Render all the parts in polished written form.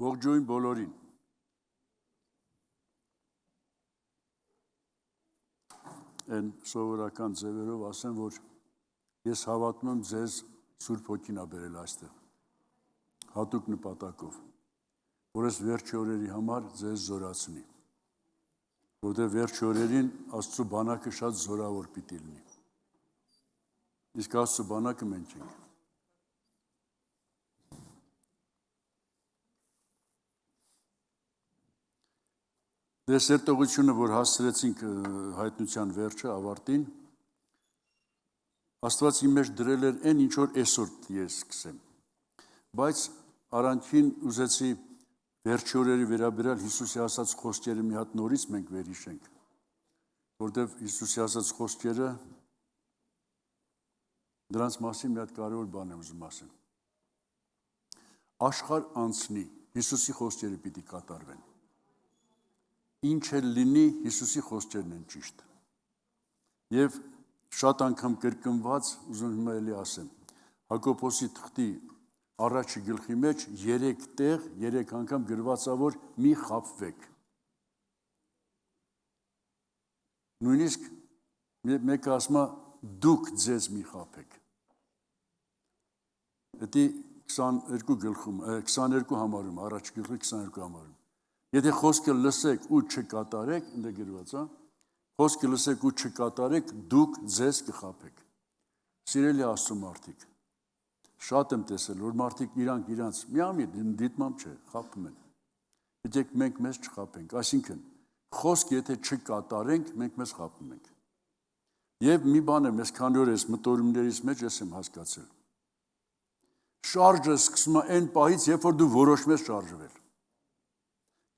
Ողջույն բոլորին։ Այն սովորական ձևերով ասեմ, որ ես հավատում եմ ձեզ Սուրբ Հոգին ա բերել այստեղ, հատուկ նպատակով, որ այս վերջի օրերի համար ձեզ զորացնի, որտեղ վերջի օրերին Աստծո բանակը շատ զորավոր պիտի լինի։ Իսկ Աստծո բանակը մենք ենք։ Դες երտողությունը, որ հասցրեցինք հայտնության վերջը, ավարտին, Աստված իմ մեջ դրել էր այն, ինչ որ այսօր ես սկսեմ։ Բայց առանցին ուզեցի վերջի օրերի վերաբերյալ Հիսուսի ասած խոսքերը մի հատ նորից մենք վերհիշենք, որտեղ Հիսուսի ասած խոսքերը դրանց մասին մի հատ կարևոր բան եմ ուզում ասեմ։ Աշխարհ անցնի, Հիսուսի խոսքերը պիտի կատարվեն։ Ինչ էլ լինի, Հիսուսի խոսքերն են ճիշտ։ Եվ շատ անգամ կրկնված, ուզում եմ էլի ասեմ, Հակոբոսի թղթի առաջի գլխի մեջ 3 տեղ, 3 անգամ գրված ա, որ մի խաբվեք։ Նույնիսկ մեկը ասում է դուք ձեզ մի խաբեք։ Դա 22 համարում, առաջի գլխի 22 համարում։ Եթե խոսքը լսեք ու չկատարեք, ընդ գրված է, խոսքը լսեք ու չկատարեք, դուք ձեզ կխաբեք։ Սիրելի Աստծո մարդիկ, շատ եմ տեսել, որ մարդիկ իրանց միամիտ դիտմամբ չէ, խաբում են։ Եկեք մենք մեզ չխաբենք, այսինքն խոսք եթե չկատարենք, մենք մեզ խաբում ենք։ Եվ մի բան եմ, ես քանի օր ես մտորումներից մեջ ես եմ հասկացել։ Շարժը սկսում է այն պահից, երբ որ դու որոշում ես շարժվել։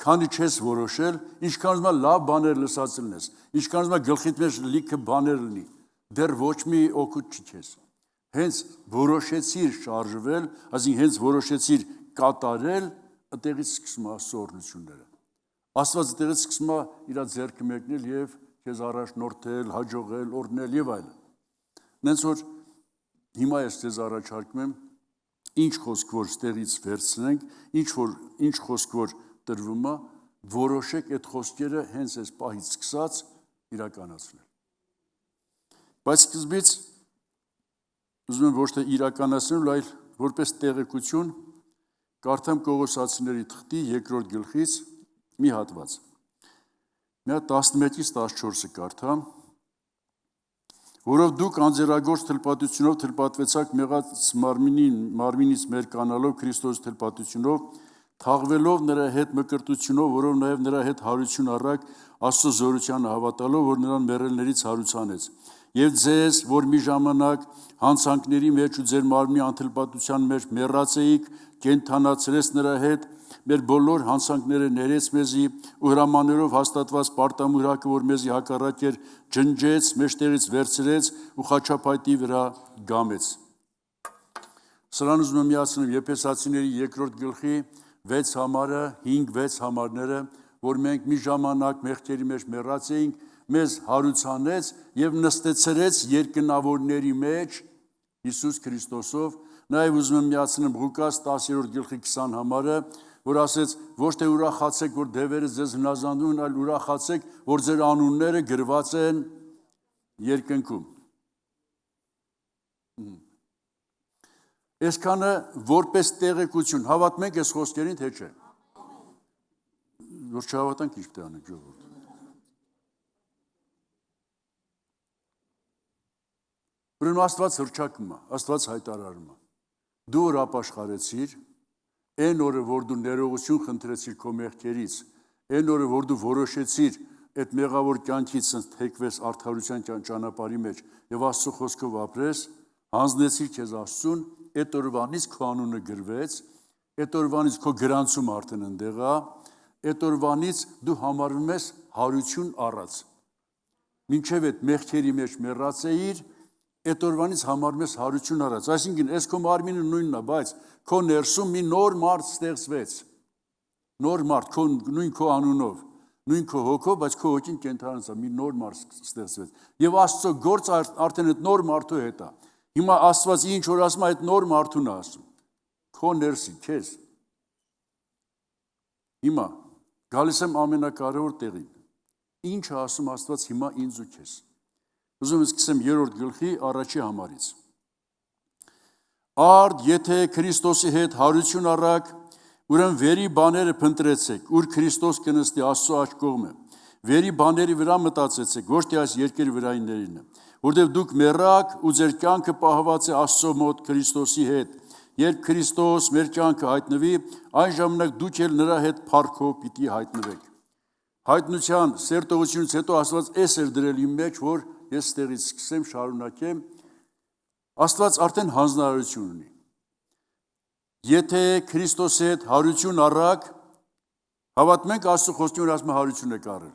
Քանի չես որոշել, ինչքան ուզում ես լավ բաներ լսած լինես, ինչքան ուզում ես գլխիդ մեջ լիքը բաներ լինի, դեռ ոչ մի օգուտ չի քեզ։ Հենց որոշեցիր շարժվել, այսինքն հենց որոշեցիր կատարել, այդտեղից սկսում է սորությունները։ Աստված այդտեղից սկսում է իր ձեռքը մեկնել եւ քեզ առաջնորդել, հաջողել, օրհնել եւ այլն։ Նենց որ հիմա ես ձեզ առաջարկում եմ ինչ խոսք որ ստեղից վերցնենք, ինչ խոսք որ տրվում է, որոշեք այդ խոսքերը հենց այս պահից սկսած իրականացնել։ Բայց սկզբից ուզում եմ ոչ թե իրականացնել, այլ որպես տեղեկություն կարդամ Կողոսացիների թղթի 2-րդ գլխից մի հատված։ Մի հատ 11-ից 14-ը կարդամ, որով դուք անձեռագործ թլպատությունով թլպատվեցաք մեղած մարմինից մեր կանալով Քրիստոսի թլպատությունով, թաղվելով նրա հետ մկրտությունով, որով նաև նրա հետ հարություն առաք Աստծո զորությանը հավատալով, որ նրան մեռելներից հարուցանեց։ Եվ ձեզ, որ մի ժամանակ հանցանքների մեջ ու ձեր մարմնի անթլպատության մեջ մեռած էիք, կենդանացրեց նրա հետ, մեր բոլոր հանցանքները ներեց մեզի ու հրամաններով հաստատված պարտամուրակը, որ մեզի հակառակ էր, ջնջեց, մեջտեղից վերցրեց ու խաչապայտի վրա գամեց։ Սրան ուզում եմ միացնել Եփեսացիների 2-րդ գլխի 6 համարը, 5-6 համարները, որ մենք մի ժամանակ մեղքերի մեջ մեռած էինք, մեզ հարուցանեց եւ նստեցրեց երկնավորների մեջ Հիսուս Քրիստոսով, նաեւ ուզում եմ միացնեմ Ղուկաս 10-րդ գլխի 20 համարը, որ ասեց, ոչ թե ուրախացեք, որ դևերը ձեզ հնազանդում են, այլ ուրախացեք, որ ձեր անունները գրված են երկնքում։ Այսքանը որպես տեղեկություն, հավատում եք այս խոսքերին, թե չէ։ Որ չհավատանք, ինչ պետք է անենք, ժողովուրդ։ Ուրեմն Աստված հռչակում է, Աստված հայտարարում է։ Դու որ ապաշխարեցիր, այն օրը, որ դու ներողություն խնդրեցիր քո մեղքերից, այն օրը, որ դու որոշեցիր այդ մեղավոր կյանքից թեքվես արդարության ճանապարհի մեջ եւ Աստծո խոսքով ապրես, հանձնեցիր քեզ Աստծուն, այդ օրվանից քո անունը գրվեց, այդ օրվանից քո գրանցում արդեն ընդեղ է, այդ օրվանից դու համարվում ես հարություն առած։ Մինչև այդ մեղքերի մեջ մեռած էիր, այդ օրվանից համարվում ես հարություն առած։ Այսինքն, այս քո մարմինը նույնն է, բայց քո ներսում մի նոր մարդ ստեղծվեց։ Նոր մարդ, նույն քո անունով, նույն քո հոգով, բայց քո հոգին կենթանացավ, մի նոր մարդ ստեղծվեց։ Եվ Աստծո գործը արդեն այդ նոր մարդու հետ է։ Հիմա Աստված ինչ որ ասում է, այդ նոր մարդուն է ասում։ Քո ներսի, քեզ։ Հիմա գալիս եմ ամենակարևոր տեղին։ Ինչ է ասում Աստված հիմա ինձ ու քեզ։ Ուզում եմ սկսեմ 3-րդ գլխի առաջի համարից։ Արդ եթե Քրիստոսի հետ հարություն առաք, ուրեմն վերի բաները փնտրեցեք, ուր Քրիստոս կնստի Աստծո աջ կողմը։ Վերի բաների վրա մտածեցեք, ոչ թե այս երկրի վրայիններինը, որտեղ դուք մեռաք ու ձեր կյանքը պահված է Աստծո մոտ Քրիստոսի հետ։ Երբ Քրիստոս մեր կյանքը հայտնվի, այն ժամանակ դուք էլ նրա հետ փառքով պիտի հայտնվեք։ Հայտնության սերտողությունից հետո Աստված էս էր դրել իմ մեջ, որ ես ստեղից սկսեմ շարունակեմ։ Աստված արդեն հանձնարարություն ունի։ Եթե Քրիստոսի հետ հարություն առաք, հավատում ենք Աստծո խոսքին, որ ասում է հարություն եք առել։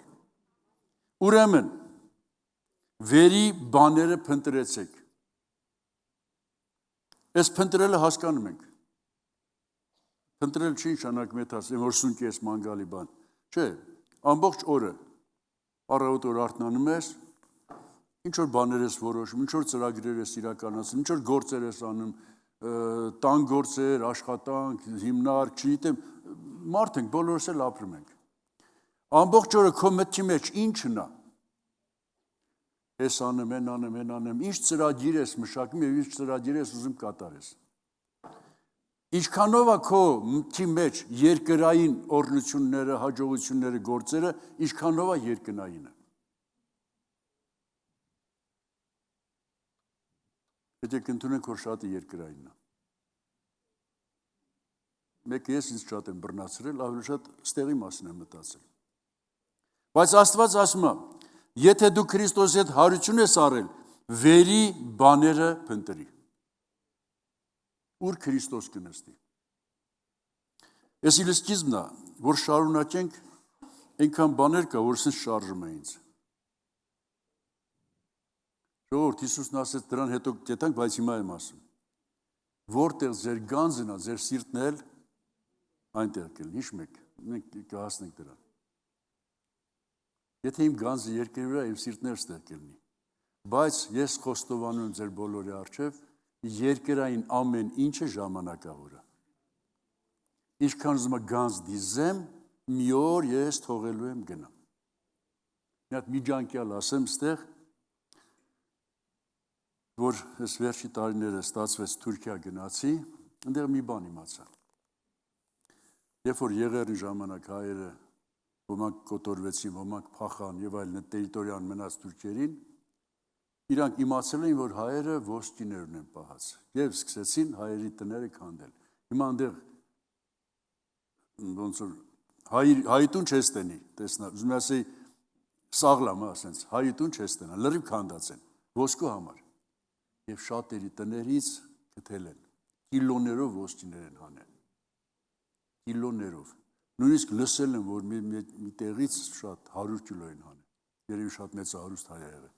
Ուրեմն վերի բաները փնտրեցեք։ Այս փնտրելը հասկանում ենք։ Փնտրել չի նշանակում է ասեմ, որ սունկի ես մանգալի բան։ Չէ, ամբողջ օրը առավոտ օր արթնանում ես, ինչ որ բաներ ես որոշում, ինչ որ ծրագրեր ես իրականացնում, ինչ որ գործեր ես անում, տան գործեր, աշխատանք, հիմնարկ, չգիտեմ, մարդ ենք, բոլորս էլ ապրում ենք։ Ամբողջ օրը քո մտքի մեջ ի՞նչն է։ Ես անեմ, են անեմ, ինչ ծրագիր ես մշակում և ինչ ծրագիր ես ուզում կատարես։ Ինչքանով է քո մտքի մեջ երկրային օրհնությունները, հաջողությունները, գործերը, ինչքանով է երկնայինը։ Եկեք ընդունենք, որ շատը երկրայինն է։ Մեկը ես ինձ շատ եմ բռնացրել, ավելի շատ ստեղի մասին եմ մտածել։ Բայց Աստված ասում է, եթե դու Քրիստոսի հետ հարություն ես առել, վերի բաները փնտրի։ Ուր Քրիստոս կնստի։ Ես իլս սկիզբն է, որ շարունակենք, այնքան բաներ կա, որ սենց շարժում է ինձ։ Ժողովուրդ, Հիսուսն ասեց, դրան հետո կետանք, բայց հիմա եմ ասում։ Որտեղ ձեր գանձն է, ձեր սիրտն էլ այնտեղ կլինի, հիշում եք, մենք կհասնենք դրան։ Եթե իմ գանձը երկրի վրա, իմ սիրտն էլ ստեղ կլինի։ Բայց ես խոստովանում եմ ձեր բոլորի առջև, երկրային ամեն ինչը ժամանակավոր է։ Ինչքան ուզում եմ գանձ դիզեմ, մի օր ես թողելու եմ գնամ։ Մի հատ միջանկյալ ասեմ ստեղ, որ ես վերջի տարիները ստացվեց Թուրքիա գնացի, այնտեղ մի բան իմացա։ Երբ որ եղերն ժամանակ հայերը ոմանք կոտորվեցին, ոմանք փախան եւ այլն տերիտորիան մնաց թուրքերին, իրանք իմացել էին, որ հայերը ոսկիներ ունեն պահած եւ սկսեցին հայերի տները քանդել։ Հիմա այնտեղ ոնց որ հայիտուն չես տենի, տեսնա, ուզում եմ ասեի սաղլամ, ասենց, հայիտուն չես տենա, լրիվ քանդած են ոսկու համար։ Եվ շատերի տներից գտել են, կիլոներով ոսկիներ են հանել, կիլոներով, նույնիսկ լսել են, որ մի տեղից շատ 100 կիլո են հանել, երևի շատ մեծ հարուստ հայ եղել,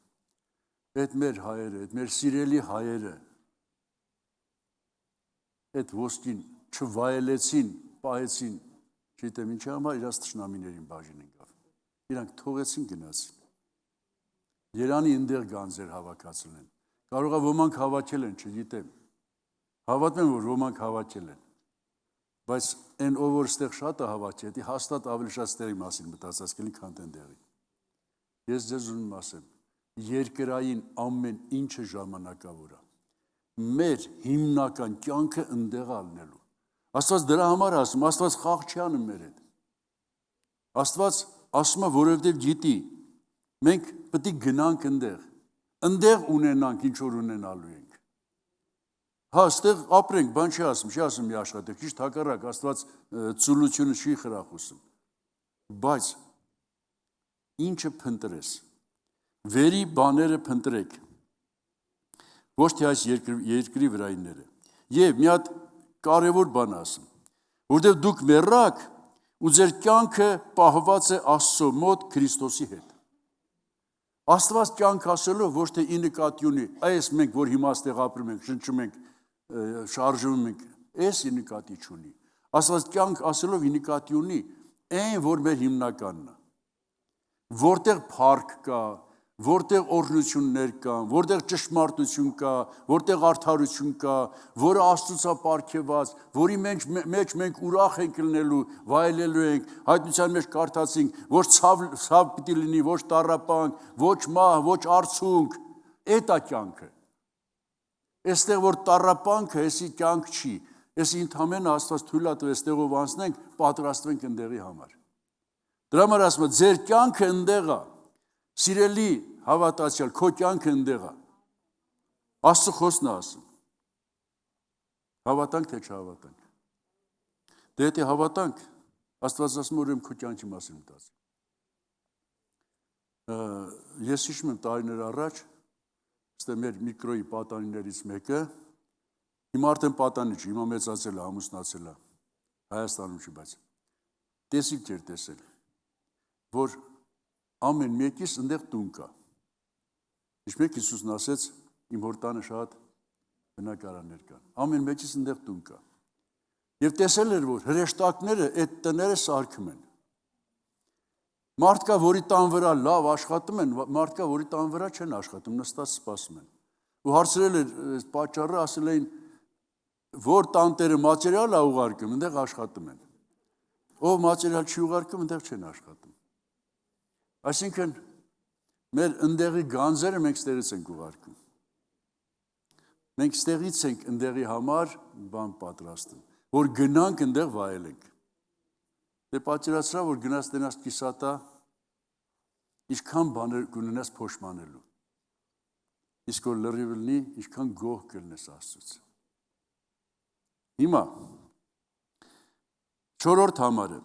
այդ մեր հայերը, այդ մեր սիրելի հայերը, այդ ոսկին չվայելեցին, պահեցին, չգիտեմ ինչի համար, իրաց թշնամիներին բաժին ընկավ, իրանք թողեցին գնացին, Երանի ընդեղ գանձեր հավաքացել են, կարող է ոմանք հավաքել են, չգիտեմ, հավատում եմ, որ ոմանք հավաքել են, բայց այն ով որ ստեղ շատ է հավաքել, դի հաստատ ավելի շատ ստեղի մասին մտածած կլինի, քան այնտեղի։ Ես ձեզ ուզում ասեմ, երկրային ամեն ինչը ժամանակավոր է։ Մեր հիմնական կյանքը ընդեղ ալնելու։ Աստված դրա համար ասում, Աստված խաղ չի անում մեր հետ։ Աստված ասում է, որովհետև գիտի, մենք պետք է գնանք ընդեղ ունենանք, ինչ որ ունենալու ենք։ Հա, ստեղ ապրենք, բան չի ասում մի աշխատեք, ճիշտ հակառակ, Աստված ծուլությունը չի խրախուսում։ Բայց ինչը փնտրես, վերի բաները փնտրեք, ոչ թե այս երկրի վրայինները։ Եվ մի հատ կարևոր բան ասում, որտեղ դուք մեռաք ու ձեր կյանքը պահված է Աստծո մոտ Քրիստոսի հետ։ Աստված կյանք ասելով ոչ թե ի նկատի ունի, այս մենք, որ հիմա ստեղ ապրում ենք, շնչում ենք, շարժվում ենք, այս ի նկատի չունի։ Աստված կյանք ասելով ի նկատի ունի, այն, որ մեր հիմնականն է։ Որտեղ փառք կա, որտեղ օրհնություններ կան, որտեղ ճշմարտություն կա, որտեղ արդարություն կա, որը Աստծուց է պարգևված, որի մեջ մենք ուրախ ենք լինելու, վայելելու ենք, հայտնության մեջ կարդացինք, ոչ ցավ պիտի լինի, ոչ տառապանք, ոչ մահ, ոչ արցունք, այդ է կյանքը։ Այստեղ որ տառապանքը, էսի կյանք չի, էսի ընդհանրապես Աստված թույլ է տվել այստեղով անցնենք, պատրաստվենք ընդեղի համար։ Դրա համար ասում եմ, ձեր կյանքը ընդեղ է։ Սիրելի հավատացյալ, քո կյանքը ընդեղ է։ Աստծո խոսքն է ասում։ Հավատանք թե չհավատանք։ Դե եթե հավատանք, Աստված ասում ուրեմն քո կյանքի մասին մտածի։ Ես հիշում եմ տարիներ առաջ, այստեղ մեր միկրոյի պատանիներից մեկը, հիմա արդեն պատանի չի, հիմա մեծացել է, ամուսնացել է, Հայաստանում չի, բայց տեսիք էր տեսել, որ ամեն մեկիս ընդեղ տուն կա։ Ինչպես Հիսուսն ասեց, իմ հոր տանը շատ բնակարաններ կան։ Ամեն մեկիս ընդեղ տուն կա։ Եվ տեսել էր, որ հրեշտակները այդ տները սարքում են։ Մարդ կա, որի տան վրա լավ աշխատում են, մարդ կա, որի տան վրա չեն աշխատում, նստած սպասում են։ Ու հարցրել էր պատճառը, ասել էին, որ տանտերը մատերիալ է ուղարկում, ընդեղ աշխատում են։ Ով մատերիալ չի ուղարկում, ընդեղ չեն աշխատում։ Այսինքն, մեր ընդեղի գանձերը մենք ստեղից ենք ուղարկում։ Մենք ստեղից ենք ընդեղի համար բան պատրաստում, որ գնանք ընդեղ վայելենք։ Դե պատճառացրա, որ գնաս տնաս կիսատա, ինչքան բաներ կունենաս փոշմանելու։ Իսկ որ լրիվ լինի, ինչքան գոհ կլինես Աստծուց։ Հիմա, 4-րդ համարը,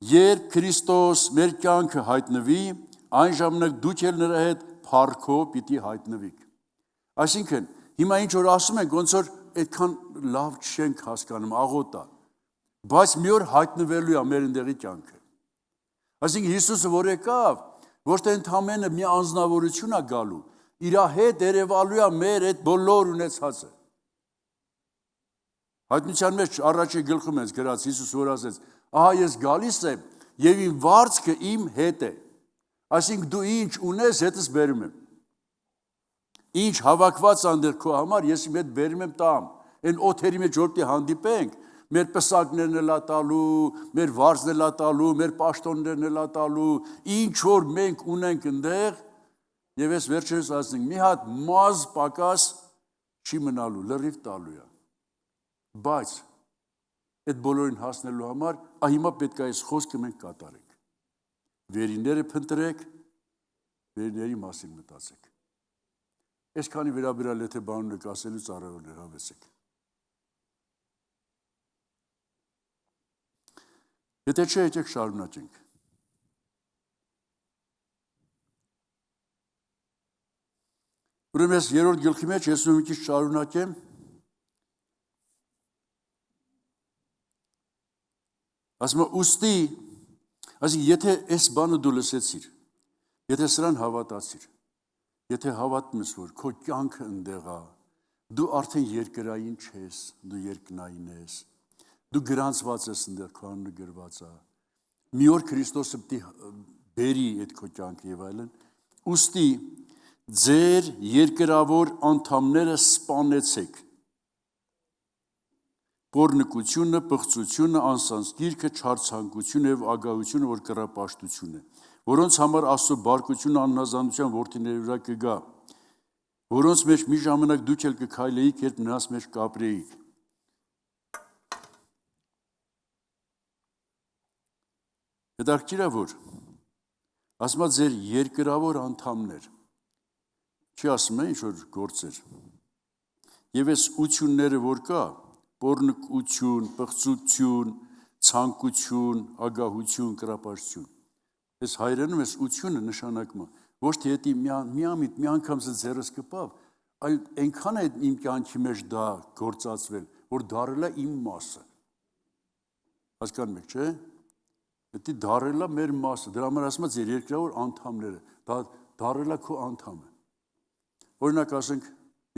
երբ Քրիստոս մեր կյանքը հայտնվի, այն ժամանակ դուք էլ նրա հետ փառքով պիտի հայտնվիք։ Այսինքն, հիմա ինչ որ ասում ենք, ոնց որ այդքան լավ չենք հասկանում, աղոտ է, բայց մի օր հայտնվելու է մեր ընդեղի կյանքը։ Այսինքն Հիսուսը որ եկավ, ոչ թե ընդամենը մի անձնավորություն է գալու, իր հետ երևալու է մեր այդ բոլոր ունեցածը։ Հայտնության մեջ առաջի գլխում ես գրած Հիսուս որ ասեց, ահա ես գալիս եմ եւ իմ վարձքը իմ հետ է։ Այսինքն դու ինչ ունես, հետս բերում եմ։ Ինչ հավաքված անդեր քո համար, ես իմ հետ բերում եմ տամ։ Այն օթերի մեջ որտի հանդիպենք, մեր պսակներն էլ տալու, մեր վարձն էլ տալու, մեր պաշտոններն էլ տալու, ինչ որ մենք ունենք ընդեղ, եւ ես վերջերս ասենք, մի հատ մազ պակաս չի մնալու, լրիվ տալու է։ Բայց այդ բոլորին հասնելու համար, հիմա պետք է այս խոսքը մենք կատարենք։ Վերիները փնտրեք, վերիների մասին մտածեք։ Այսքանի վերաբերալ եթե բան ունեք ասելու ծառայողներ հավեսեք։ Եթե չէ, եկեք շարունակենք։ Ուրեմն ես երրորդ գլխի մեջ ես մի քիչ շարունակեմ։ Ասում եմ, ուստի, այսինքն եթե այս բանը դու լսեցիր, եթե սրան հավատացիր, եթե հավատում ես, որ քո կյանքը ընդեղ է, դու արդեն երկրային չես, դու երկնային ես, դու գրանցված ես ընդեղ, քո անունը գրված է, մի օր Քրիստոսը պիտի բերի այդ քո կյանքը եւ այլն, ուստի ձեր երկրավոր անդամները սպանեցեք, Պոռնկությունը, պղծությունը, անսանսգիրքը, չարցանկությունը եւ ագահությունը, որ կռապաշտություն է, որոնց համար Աստծո բարկությունը աննազանության որդիների վրա կգա, որոնց մեջ մի ժամանակ դուք էլ կքայլեիք, երբ նրանց մեջ կապրեիք։ Հետաքրքիր է, որ ասում է ձեր երկրավոր անդամներ, չի ասում է ինչ որ գործեր, եւ այս ությունները որ կա, պոռնկություն, պղծություն, ցանկություն, ագահություն, կռապաշտություն։ Այս հայերենում այս ությունը նշանակում է, ոչ թե եթե մի անգամ ձեռս կպավ, այլ այնքան է իմ կյանքի մեջ դա գործածվել, որ դարել է իմ մասը։ Հասկանում եք, չէ՞։ Դա դարել է մեր մասը, դրա համար ասում է ձեր երկրավոր անդամները, դա դարել է քո անդամը։ Օրինակ ասենք,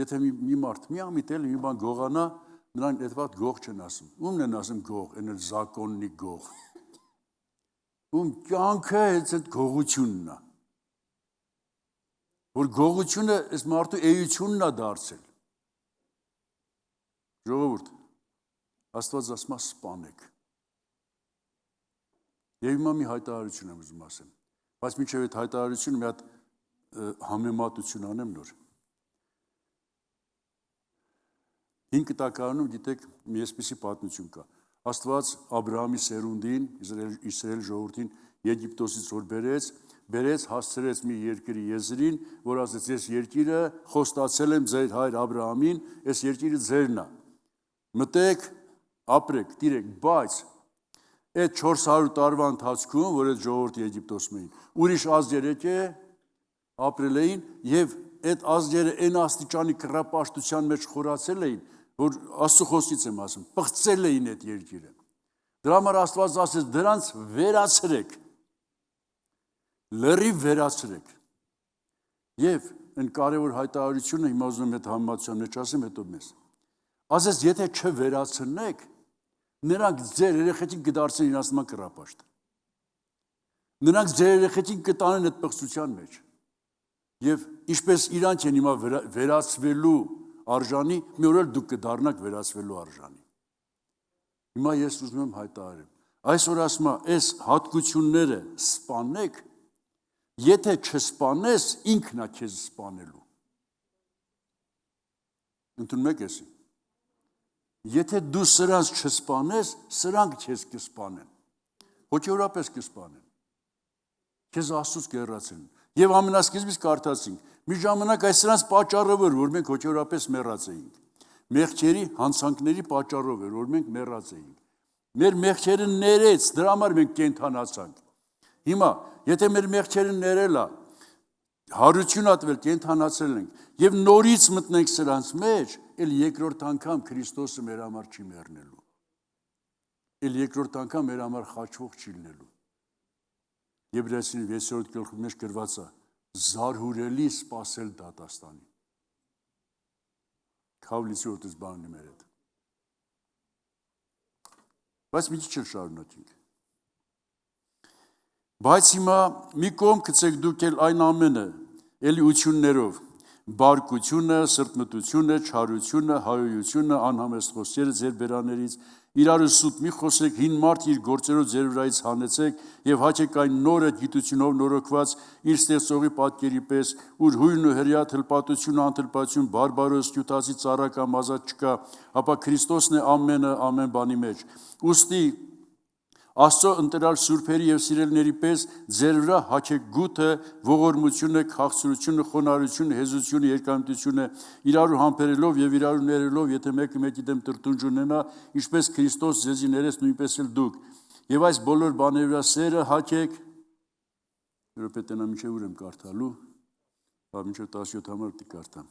եթե մի մարդ միամիտ էլ մի բան գողանա, նրանք այդ վատ գող չեն ասում։ Ումն են ասում գող, այն էլ զակոննի գող։ Ում կյանքը այդ գողությունն է։ որ գողությունը այս մարդու էությունն է դարձել։ Ժողովուրդ, Աստված ասում է սպանեք։ Եվ հիմա մի հայտարարություն եմ ուզում ասեմ, բայց մինչև այդ հայտարարությունը մի հատ համեմատություն անեմ նոր։ 5 տակարանում գիտեք մի այսպիսի պատմություն կա։ Աստված Աբրահամի սերունդին, Իսրայել ժողովրդին Եգիպտոսից որ բերեց, հասցրեց մի երկրի եզրին, որ ասեց, ես երկիրը խոստացել եմ ձեր հայր Աբրահամին, այս երկիրը ձերն է։ Մտեք, ապրեք, տիրեք, բայց այդ 400 տարվա ընթացքում, որ այդ ժողովրդի Եգիպտոսում էին, ուրիշ ազգեր ապրել էին եւ այդ ազգերը այն աստիճանի կռապաշտության մեջ խորացել էին, որ Աստծո խոսքից եմ ասում, պղծել էին այդ երկիրը։ Դրա համար Աստված ասեց, դրանց վերացրեք, լրիվ վերացրեք։ Եվ այն կարևոր հայտարարությունը հիմա ուզում եմ այդ համեմատության մեջ ասեմ, հետո մեզ։ Ասես, եթե չվերացնեք, նրանք ձեր երեխեքին կդարձնեն իրացման կռապաշտ։ Նրանք ձեր երեխեքին կտանեն այդ պղծության մեջ։ Եվ ինչպես իրանք են հիմա վերացվելու արժանի, մի օր էլ դուք կդառնաք վերացվելու արժանի։ Հիմա ես ուզում եմ հայտարարեմ, այսօր ասում եմ, այս հատկությունները սպանեք, եթե չսպանես, ինքն է քեզ սպանելու։ Ընդունում եք էսի։ Եթե դու սրանց չսպանես, սրանք քեզ կսպանեն։ Հոգեորապես կսպանեն։ Քեզ Աստծուց կհեռացեն։ Եվ ամենասկզբից կարդացինք, մի ժամանակ այս սրանց պատճառով էր, որ մենք հոգեորապես մեռած էինք։ Մեղքերի, հանցանքների պատճառով էր, որ մենք մեռած էինք։ Մեր մեղքերը ներեց, դրա համար մենք կենդանացանք։ Հիմա, եթե մեր մեղքերը ներելա, հարություն ատվել, կենդանացել ենք, եւ նորից մտնենք սրանց մեջ, էլ երկրորդ անգամ Քրիստոսը մեր համար չի մեռնելու։ Էլ երկրորդ անգամ մեր համար խաչվող չի լինելու։ Եբրայեցին 6-րդ գլխի մեջ գրված է. զարհուրելի սпасել դատաստանի։ Քավլիցի ոտից բանն մեր հետ։ Բայց մի քիչ շարունակենք։ Բայց հիմա մի կողմ գցեք դուք էլ այն ամենը, էլի ություններով, բարկությունը, սրտմտությունը, չարությունը, հայոյությունը, անհամեստ խոսքերը ձեր բերաններից, իրարու սուտ մի խոսեք, հին մարդ իր գործերով ձեր վրայից հանեցեք եւ հաճեք այն նորը գիտությունով նորոգված իր ստեղծողի պատկերի պես, ուր հույն ու հրյա թլպատություն, անթլպատություն, բարբարոս, կյութացի ծառական ազատ չկա, ապա Քրիստոսն է ամենը ամեն բանի մեջ։ Ուստի Աստծո ընտրյալ սուրբերի եւ սիրելիների պես ձեր վրա հաճեք գութը, ողորմությունը, քաղցրությունը, խոնարհությունը, հեզությունը, երկամտությունը, իրարու համբերելով եւ իրարու ներելով, եթե մեկը մեկի դեմ տրտունջ ունենա, ինչպես Քրիստոս ձեզի ներեց, նույնպես էլ դուք։ Եվ այս բոլոր բաների վրա սերը հաճեք, երբեմն մինչեւ ուր եմ կարդալու, մինչեւ 17 համար պիտի կարդամ։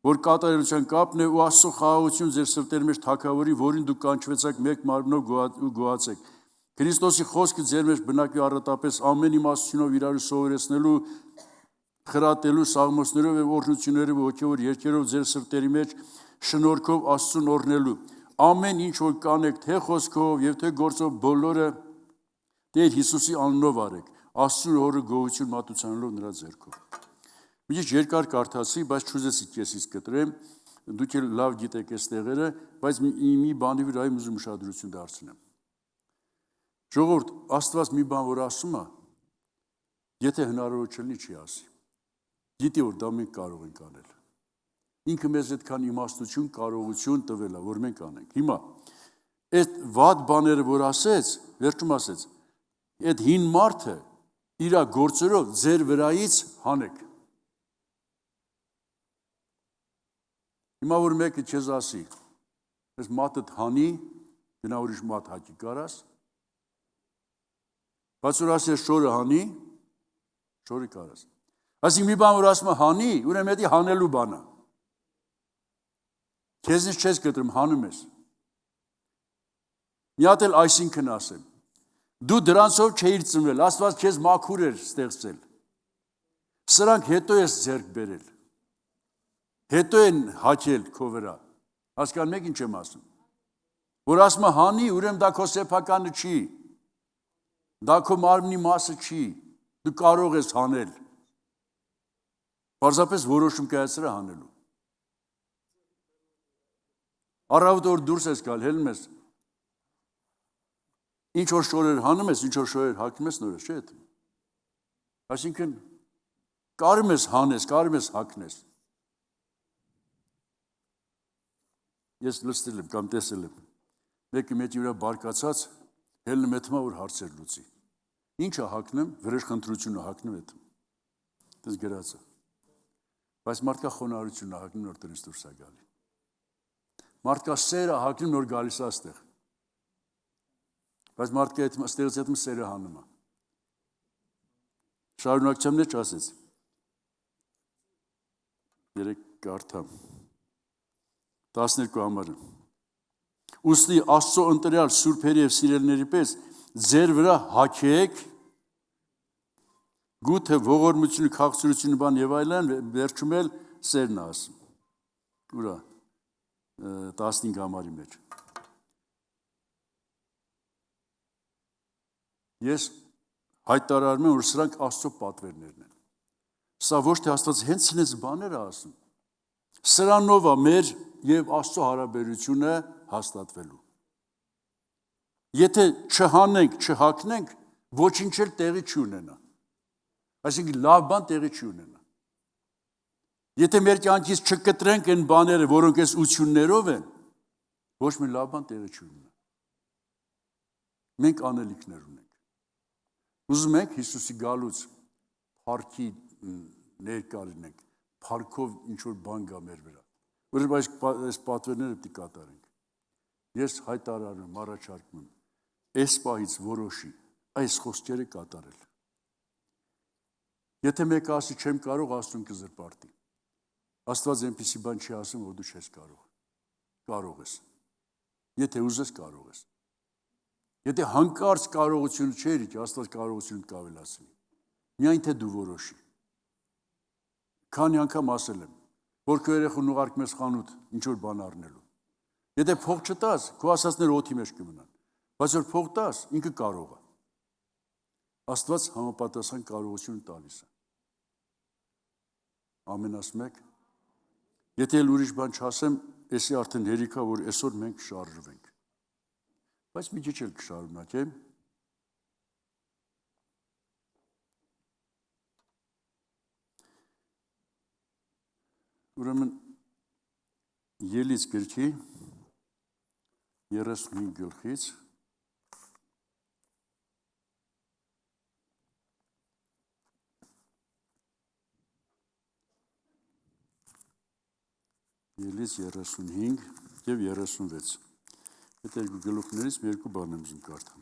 Որ կատարելության կապն է ու Աստծո խաղաղություն ձեր սրտերի մեջ թագավորի, որին դուք կանչվեցաք մեկ մարմնով ու գոհացեք։ Քրիստոսի խոսքը ձեր մեջ բնակվի առատապես ամեն իմաստությունով իրարու սովորեցնելու, խրատելու, սաղմոսներով եւ օրհնություններով ու հոգեոր երկերով ձեր սրտերի մեջ շնորհքով Աստծուն օրհնելու։ Ամեն ինչ որ կանեք, թե խոսքով եւ թե գործով բոլորը Տեր Հիսուսի անունով արեք, Աստծուն օրը գոհություն մատուցանելով նրա ձեռքով։ Մի քիչ երկար կարդացի, բայց չուզեցի կեսից կտրեմ, դուք էլ լավ գիտեք այս տեղերը, բայց մի բանի վրա եմ ուզում ուշադրություն դարձնեմ։ Ժողովուրդ, Աստված մի բան որ ասում է, եթե հնարավոր չլինի չի ասի։ Գիտի որ դա մենք կարող ենք անել։ Ինքը մեզ այդքան իմաստություն, կարողություն տվել է, որ մենք անենք։ Հիմա այդ վատ բաները որ ասեց, վերջում ասեց, այդ հին մարդը իր գործերով ձեր վրայից հանեք։ Հիմա որ մեկը չեզ ասի, ես մատդ հանի, գնա ուրիշ մատ հակի կարաս, բայց որ ասի շորը հանի, շորի կարաս։ Ասի մի բան որ ասում է հանի, ուրեմն էդի հանելու բան է։ Քեզնից չես կտրում, հանում ես։ Մի հատ էլ այսինքն ասեմ, դու դրանցով չէիր ծնվել, Աստված քեզ մաքուր էր ստեղծել։ Սրանք հետո ես ձեռք բերել։ Հետո են հաճել քո վրա։ Հասկանում եք ինչ եմ ասում։ Որ ասում է հանի, ուրեմն դա քո սեփականը չի։ Դա քո մարմնի մասը չի։ Դու կարող ես հանել։ Պարզապես որոշում կայացրա հանելու։ Առավոտ որ դուրս ես գալ, հելնում ես, ինչ որ շորեր հանում ես, ինչ որ շորեր հագնում ես նորից, չէ՞ դա։ Այսինքն կարում ես հանես, կարում ես հագնես։ Ես լսել եմ կամ տեսել եմ։ Մեկը մեջի վրա բարկացած հելնում է թմա, որ հարցեր լուծի։ Ինչը հագնեմ, վրեժխնդրությունը հագնում է թմ։ Դες գրած է։ Բայց մարդկա խոնարհությունը հագնում նոր տնից դուրս է գալի։ Մարդկա սերը հագնում նոր գալիս է այստեղ։ Բայց մարդկա այդ ստեղից հետո սերը հանում է։ Շարունակության մեջ ասեց։ Երեք կարդամ։ 12 համարը։ Ուստի Աստծո ընտրյալ սուրբերի եւ սիրելների պես ձեր վրա հագեք գութը ողորմությունը, քաղցրությունը բան եւ այլն, վերջում էլ սերն ասում։ Ուրա 15 համարի մեջ։ Ես հայտարարում եմ, որ սրանք Աստծո պատվերներն են։ Սա ոչ թե Աստված հենց ինձ բաներ է ասում։ Սրանով է մեր եւ Աստծո հարաբերությունը հաստատվելու։ Եթե չհանենք, չհագնենք, ոչինչ էլ տեղի չունենա։ Այսինքն լավ բան տեղի չունենա։ Եթե մեր կյանքից չկտրենք այն բաները, որոնք այս ություններով են, ոչ մի լավ բան տեղի չունենա։ Մենք անելիքներ ունենք։ Ուզում ենք Հիսուսի գալուց փառքի ներկա լինենք, փառքով ինչ-որ բան գա մեր վրա։ Որովհետև այս պատվերները պետք է կատարենք։ Ես հայտարարում, առաջարկում եմ, այս պահից որոշի այս խոսքերը կատարել։ Եթե մեկը ասի չեմ կարող, Աստծուն կզրպարտի։ Աստված այնպիսի բան չի ասում, որ դու չես կարող։ Կարող ես։ Եթե ուզես, կարող ես։ Եթե հանկարծ կարողությունը չէր, Աստված կարողությունը կավելացնի։ Միայն թե դու որոշի։ Քանի անգամ ասել եմ, որ քո երեխուն ուղարկում ես խանութ, ինչ որ բան առնելու։ Եթե փող չտաս, քո ասածները օդի մեջ կմնան։ Բայց որ փող տաս, ինքը կարող է։ Աստված համապատասխան կարողություն տալիս է։ Ամեն ասում եք։ Եթե էլ ուրիշ բան չասեմ, էսի արդեն հերիք է, որ այսօր մենք շարժվենք։ Բայց մի քիչ էլ կշարունակեմ։ Ուրեմն Ելից գրքի 35 գլխից Ելից 35 եւ 36 Այդ երկու գլուխներից մի երկու բան եմ ուզում կարդամ։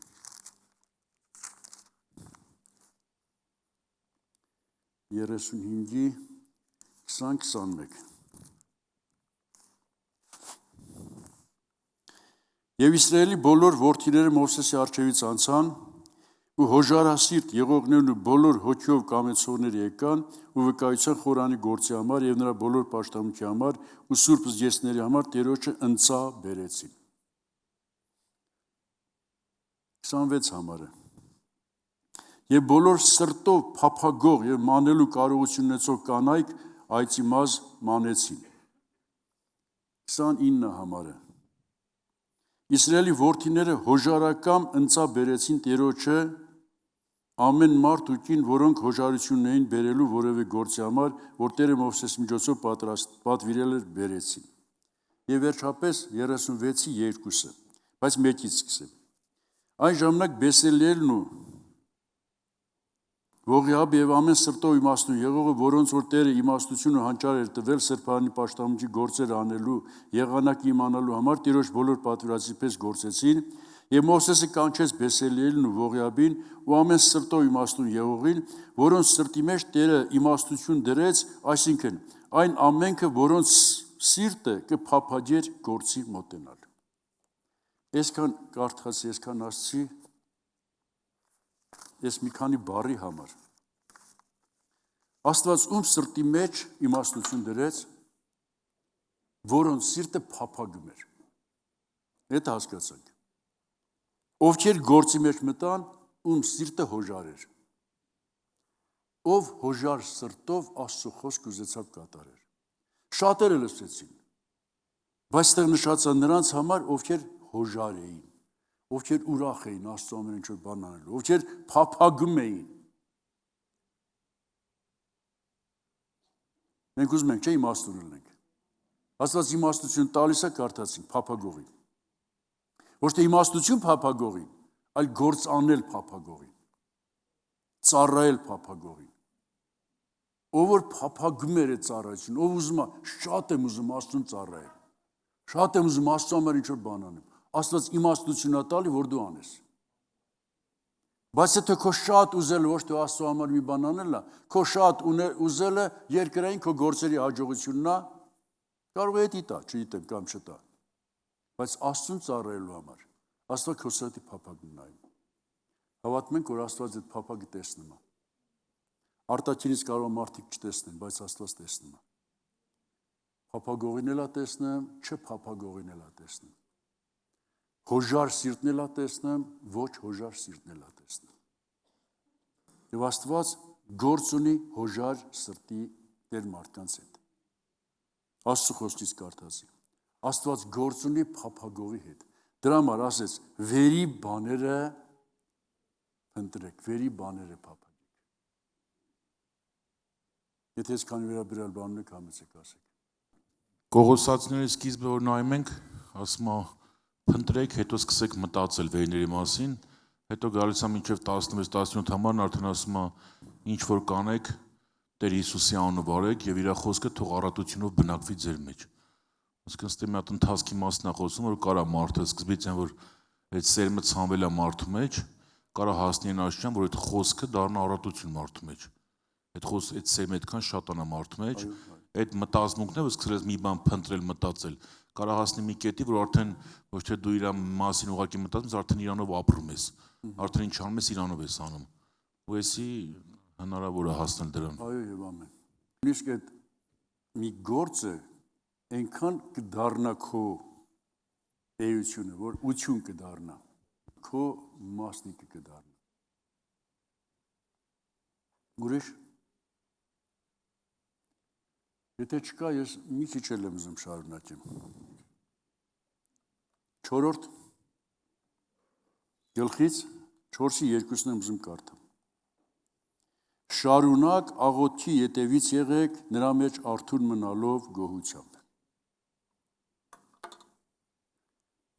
Երեսունհինգի 20-21 Եվ Իսրայելի բոլոր որդիները Մովսեսի առջևից անցան ու հոժարասիրտ եղողներն ու բոլոր հոգիով կամեցողները եկան ու վկայության խորանի գործի համար եւ նրա բոլոր պաշտամունքի համար ու սուրբ զգեստների համար Տերոջը ընծա բերեցին։ 26 համարը Եվ բոլոր սրտով փափագող եւ մանելու կարողություն ունեցող կանայք այծի մազ մանեցին։ 29 համարը Իսրայելի որդիները հոժարակամ ընծա բերեցին Տերոջը ամեն մարդ ու կին, որոնք հոժարություն էին բերելու որևէ գործի համար, որ Տերը Մովսես միջոցով պատվիրել էր բերեցին։ Եվ վերջապես 36-ի 2-ը, բայց մեկից սկսեմ։ Այն ժամանակ Բեսելելն ու Ողիաբը եւ ամեն սրտով իմաստուն եղողը, որոնց որ Տերը իմաստությունը հանճար էր տվել սրբարանի պաշտամունքի գործեր անելու, եղանակը իմանալու համար Տիրոջ բոլոր պատվիրածի պես գործեցին, եւ Մովսեսը կանչեց Բեսելելն ու Ողիաբին ու ամեն սրտով իմաստուն եղողին, որոնց սրտի մեջ Տերը իմաստություն դրեց, այսինքն այն ամենքը, որոնց սիրտը կփափագեր գործի մոտենալ։ Այսքան կարդացի, այսքան ասացի Ես մի քանի բառի համար։ Աստված ում սրտի մեջ իմաստություն դրեց, որոնց սիրտը փափագում էր։ Այդ հասկացանք։ Ովքեր գործի մեջ մտան, ում սիրտը հոժար էր։ ով հոժար սրտով Աստծո խոսք ուզեցավ կատարել։ Շատերը լսեցին, բայց այստեղ նշած է նրանց համար, ովքեր հոժար էին, ովքեր ուրախ էին Աստծո ամեն ինչ բան անելու, ովքեր փափագում էին։ Մենք ուզում ենք, չէ՞ իմաստուն լինենք։ Աստված իմաստություն տալիս է, կարդացինք փափագողին։ Ոչ թե իմաստություն փափագողին, այլ գործ անել փափագողին, ծառայել փափագողին։ Ով որ փափագում էր այդ ծառայություն, ով ուզում է, շատ եմ ուզում Աստծուն ծառայել, շատ եմ ուզում Աստծո համար ինչ-որ բան անեմ, Աստված իմաստություն է տալի, որ դու անես։ Բայց եթե քո շատ ուզելը ոչ թե Աստծո համար մի բան անելն է, քո շատ ուզելը երկրային քո գործերի հաջողությունն է, կարող է դա տա, չգիտեմ կամ չտա։ Բայց Աստծուն ծառայելու համար Աստված քո սրտի փափագն նայում։ Հավատում ենք, որ Աստված այդ փափագը տեսնում է։ Արտաքինից կարող է մարդիկ չտեսնեն, բայց Աստված տեսնում է։ Փափագողին էլ է տեսնում, չփափագողին էլ է տեսնում։ Հոժար սիրտն էլ է տեսնում, ոչ հոժար սիրտն էլ է տեսնում։ Եվ Աստված գործ ունի հոժար սրտի դեր մարդկանց հետ։ Աստծո խոսքից կարդացի։ Աստված գործ ունի փափագողի հետ։ Դրա համար ասեց, վերի բաները փնտրեք, վերի բաները փափագեք։ Եթե ես քանի վերաբերալ բանն եք, համեցեք ասեք։ Կողոսացիների սկիզբը որ նայում ենք, ասում է փնտրեք, հետո սկսեք մտածել վերների մասին, հետո գալիս է մինչև 16-17 համարն արդեն ասում է ինչ որ կանեք, Տեր Հիսուսի անունով արեք եւ իր խոսքը թող առատությունով բնակվի ձեր մեջ։ Այսինքն ստե մի հատ ընթացքի մասն է խոսում, որ կարա մարդը սկզբից այն որ այդ սերմը ցանվել է մարդու մեջ, կարա հասնի այն աշխան, որ այդ խոսքը դառնա առատություն մարդու մեջ։ Այդ սերմը այդքան շատանա մարդու մեջ, այդ մտածմունքն է, որ սկսել ես մի բան փնտրել, մտածել, կարա հասնի մի կետի, որ արդեն ոչ թե դու իր մասին ուղղակի մտածում ես, արդեն իրանով ապրում ես, արդեն ինչ անում ես, իրանով ես անում։ Ու էսի հնարավոր է հասնել դրան։ Այո եւ ամեն։ Նույնիսկ այդ մի գործը այնքան կդառնա քո էությունը, որ ություն կդառնա, քո մասնիկը կդառնա։ Ուրիշ եթե չկա, ես մի քիչ էլ եմ ուզում շարունակեմ։ 4-րդ գլխից 4-ի 2-ն եմ ուզում կարդամ։ Շարունակ աղոթքի ետևից եղեք, նրա մեջ արթուն մնալով գոհությամբ։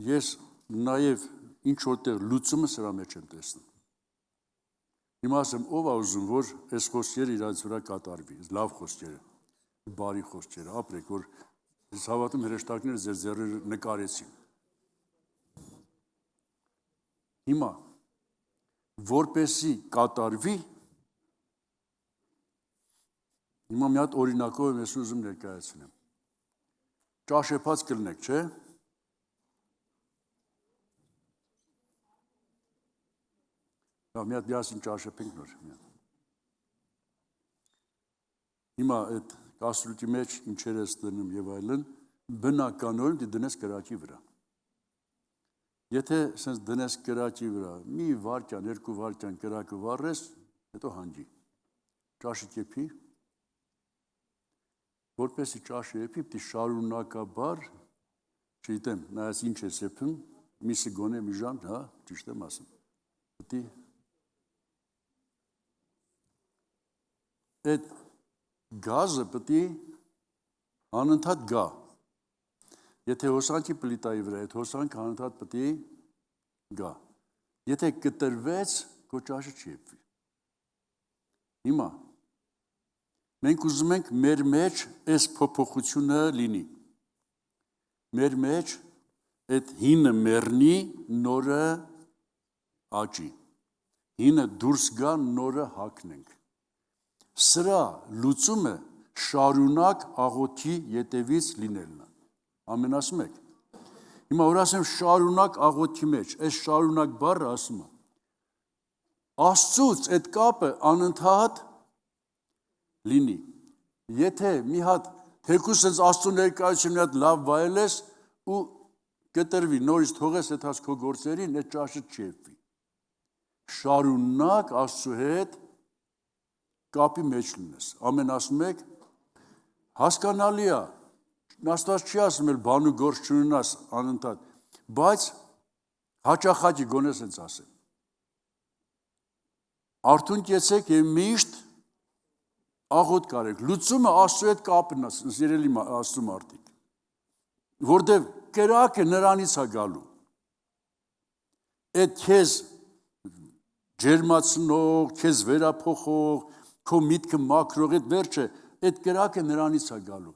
Ես նաև ինչ որտեղ լուծումը սրա մեջ եմ տեսնում։ Հիմա ասեմ, ով է ուզում, որ այս խոսքերը իրաց վրա կատարվի, լավ խոսքերը, բարի խոսքերը, ապրեք, որ ես հավատում հրեշտակները ձեր ձեռերը նկարեցին։ Հիմա, որպեսի կատարվի, հիմա մի հատ օրինակով եմ ես ուզում ներկայացնեմ։ Ճաշեփած կլնեք, չէ՞։ Մի հատ միասին ճաշեփենք նոր։ Հիմա այդ կաստրուլի մեջ ինչեր ես դնում եւ այլն, բնականորեն դի դնես կրակի վրա։ Եթե sense դնես կրակի վրա, մի վարքյան, երկու վարքյան կրակը վառես, հետո հանգի։ Ճաշը կեփի։ Որպեսի ճաշը եփի, պիտի շարունակաբար, չգիտեմ, նայած ինչ ես եփում, միսը գոնե մի ժամ, հա, ճիշտ եմ ասում։ Պիտի այդ գազը պիտի անընդհատ գա։ Եթե հոսանքի պլիտայի վրա այդ հոսանքը անընդհատ պիտի գա։ Եթե կտրվեց, քո ճաշը չի եփվի։ Հիմա մենք ուզում ենք մեր մեջ այս փոփոխությունը լինի։ Մեր մեջ այդ հինը մեռնի, նորը աճի։ Հինը դուրս գա, նորը հագնենք։ Սրա լուծումը շարունակ աղոթքի ետևից լինելն է։ Ամեն ասում եք։ Հիմա որ ասեմ շարունակ աղոթքի մեջ, այս շարունակ բառը ասում է։ Աստծուց այդ կապը անընդհատ լինի։ Եթե մի հատ թեկուզ sense Աստծո ներկայություն մի հատ լավ վայելես ու կտրվի, նորից թողես այդ հաց քո գործերին, այդ ճաշը չեփվի։ Շարունակ Աստծո հետ կապի մեջ լինես։ Ամեն ասում եք, հասկանալի է, Աստված չի ասում էլ բան ու գործ չունենաս անընդհատ, բայց հաճախակի գոնես ինձ ասեմ։ Արթուն կեցեք եւ միշտ աղոտ կարեք։ Լուծումը Աստծո հետ կապն է, սիրելի Աստծո մարդիկ։ Որտեւ կրակը նրանից է գալու։ Այդ քեզ ջերմացնող, քեզ վերափոխող, քո միտքը մաքրող այդ վերջը, այդ կրակը նրանից է գալու։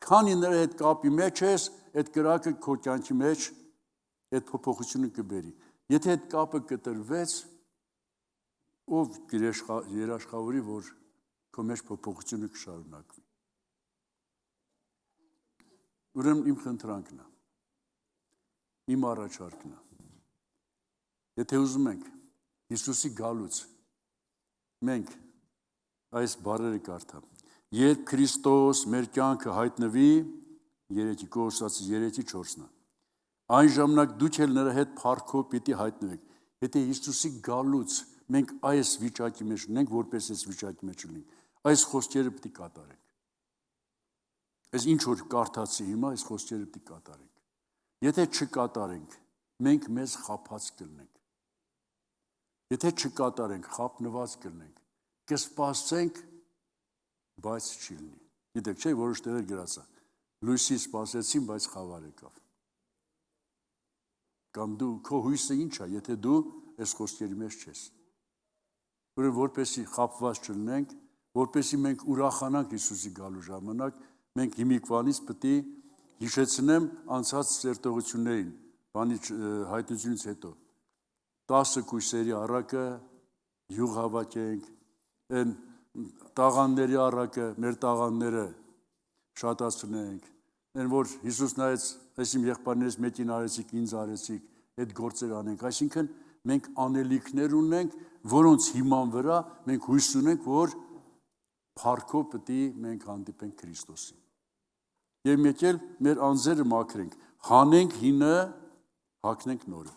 Քանի նրա հետ կապի մեջ ես, այդ կրակը քո կյանքի մեջ այդ փոփոխությունը կբերի։ Եթե այդ կապը կտրվեց, ով երաշխավորի, որ քո մեջ փոփոխությունը կշարունակվի։ Ուրեմն իմ խնդրանքն է, իմ առաջարկն է։ Եթե ուզում ենք Հիսուսի գալուց, մենք այս բառերը կարդամ։ Երբ Քրիստոս մեր կյանքը հայտնվի, 3:4-ն, այն ժամանակ դուք էլ նրա հետ փառքով պիտի հայտնվեք։ Եթե Հիսուսի գալուց մենք այս վիճակի մեջ ունենք, որպես այս վիճակի մեջ ունենք, այս խոսքերը պիտի կատարենք։ Այս ինչ որ կարդացի հիմա, այս խոսքերը պիտի կատարենք։ Եթե չկատարենք, մենք մեզ խաբած կլինենք։ Եթե չկատարենք, խաբնված կլինենք, կսպասենք, բայց չի լինի։ Գիտեք, չէ, որոշ տեղեր գրած է, լույսի սպասեցին, բայց խավար եկավ։ Կամ դու քո հույսը ինչ է, եթե դու այս խոսքերի մեջ չես։ Ուրեմն որպեսի խաբված չլինենք, որպեսի մենք ուրախանանք Հիսուսի գալու ժամանակ, մենք հիմիկվանից պետք է հիշեցնեմ անցած սերտողություններին, բանի հայտնությունից հետո 10 կույսերի առակը յուղ հավաքենք, այն տաղանների առակը, մեր տաղանները շատացնենք, այն որ Հիսուս նայեց, այս իմ եղբայրներից մեկին արեցիք, ինձ արեցիք, այդ գործեր անենք, այսինքն մենք անելիքներ ունենք, որոնց հիման վրա մենք հույս ունենք, որ փառքով պետք է մենք հանդիպենք Քրիստոսին։ Եվ մեկ էլ մեր անձերը մաքրենք, հանենք հինը, հագնենք նորը։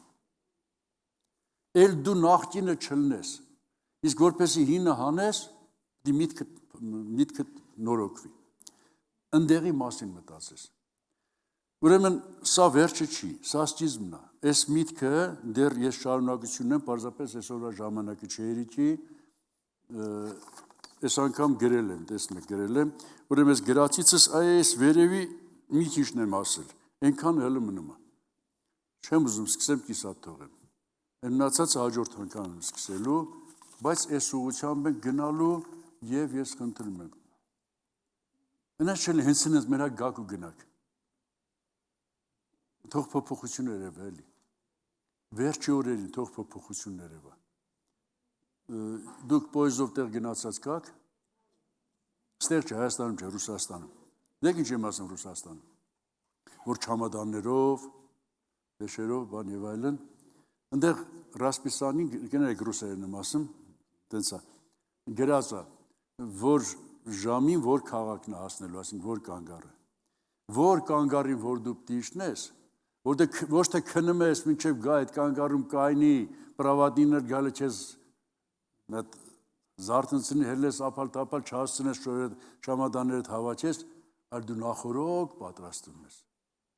Էլ դու նախկինը չլնես, իսկ որպեսի հինը հանես, միտքը նորոգվի, ընդեղի մասին մտածես։ Ուրեմն սա վերջը չի, սա սկիզբն է, այս միտքը դեռ ես շարունակություն եմ, պարզապես այսօրվա ժամանակը չերիքի, այս անգամ գրել եմ, տեսնեք գրել եմ, ուրեմն ես գրացիցս այս վերևի մի քիչն եմ ասել, այնքան հələ մնում է, չեմ ուզում սկսեմ կիսատ թողեմ, այն մնացածը հաջորդ անգամ եմ սկսելու, բայց այս ուղղությամբ ենք գնալու եւ ես խնդրում եմ։ Այնպես չէ, հենց ինձ մենակ գաք ու գնաք։ Թող փոփոխություններ եղավ էլի։ Վերջի օրերին թող փոփոխություններ եղավ։ Դուք պոեզով տեղ գնացած կաք։ Ստեղ չէ, Հայաստանում չէ, Ռուսաստանում։ Դեք ինչ եմ ասում Ռուսաստանում։ Որ չամադաններով, դեշերով, բան եւ այլն, այնտեղ Ռասպիսանին գներեք ռուսերեն եմ ասում, տենց է։ Գրած է, որ ժամին որ քաղաքն է հասնելու, ասենք որ կանգառը։ Որ կանգառին որ դու պիտի իջնես, որտեղ ոչ թե քնում ես մինչև գա այդ կանգառում կայնի, պրավադիներ գալը չես այդ զարթնցնի հելես ապալ-տապալ չհասցնես շամադաններդ հավաչես, այլ դու նախորոք պատրաստում ես։